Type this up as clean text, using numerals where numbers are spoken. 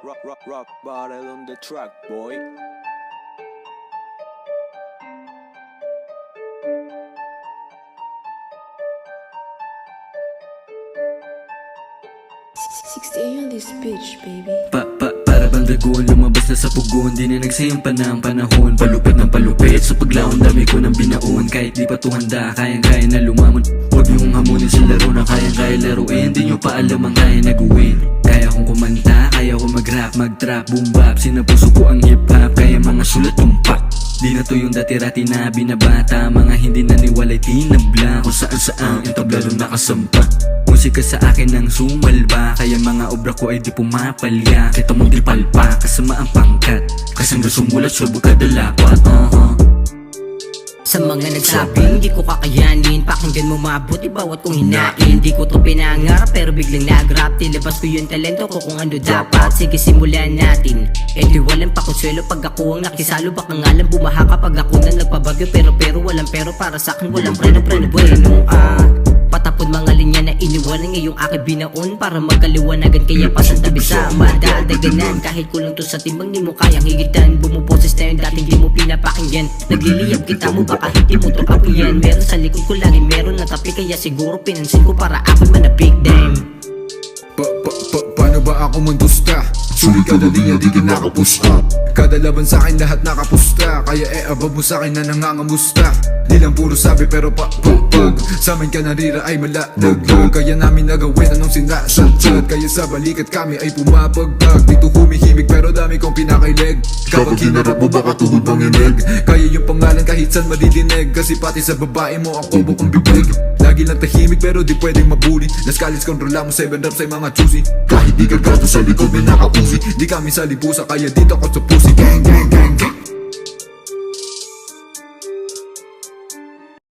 rock bottle on the track, boy. On this bitch, baby. Para bang dragon, lumabas na sa pugon. Di na nagsayang pa ng panahon. Palupit ng palupit, sa paglaon dami ko ng binaon. Kahit di pa to handa, kayang-kaya na lumamon. Huwag niyong hamunin sa laro na kayang-kaya laruin. Di niyo pa alam ang kaya naguwin. Kaya kong kumanta, kaya ko mag-rap, mag-trap, boom bap. Sinapuso ko ang hip-hop, kaya mga sulat tumpak. Di na to yung dati-rati na binabata. Mga hindi naniwalay tinabla. Kung saan-saan entabladong nakasampa. Musika sa akin ang sumalba, kaya mga obra ko ay di pumapalya. Kita mong dilpalpa, kasama ang pangkat. Kasang sumulat, solbo kada lapat. Sa mga nagsabing di ko kakayanin, pakinggan mo mabuti bawat kong hinain. Di ko to pinangarap pero biglang nag-rap. Tilabas ko yung talento ko kung ano dapat. Sige simulan natin. di walang pakonsuelo pag ako ang nakisalo. Baka nga lang bumaha kapag ako na nagpabagyo. Pero walang pero para sa'kin walang preno bueno. Patapon mga linya na iniwanan ngayong aking binaon para magkaliwanagan. Kaya pasantabi sa madadaganan. Kahit kulang to sa timbang di mo kayang higitan. Bumuposes na yung dating di mo pinapakinggan. Nagliliyab kita mo baka hindi mo to kapiyan. Meron sa likod ko lagi meron na tapi. Kaya siguro pinansin ko para ako'y manapik. Damn. Paano ba ako mundusta? Sulit kada linya di kinakapusta. Kada laban sa'kin lahat nakapusta. Kaya above mo sa'kin na nangangamusta. Di lang puro sabi pero pag sa'min ka narira ay maladagdag. Kaya namin nagawin anong sinasadsad. Kaya sa balikat kami ay pumapagpag. Dito humihimik pero dami kong pinakailig. Kapag hinarap mo baka tuhod mong inig. Kaya yung pangalan kahit saan madidinig. Kasi pati sa babae mo ako bukong bibig. Lagi lang tahimik pero di pwedeng mabuli. Las college controla mo 7 raps ay mga choosy. Kahit di ka gato sa likod may naka-uzi. Di kami sa lipusa kaya dito ako sa pussy. Gang gang gang gang.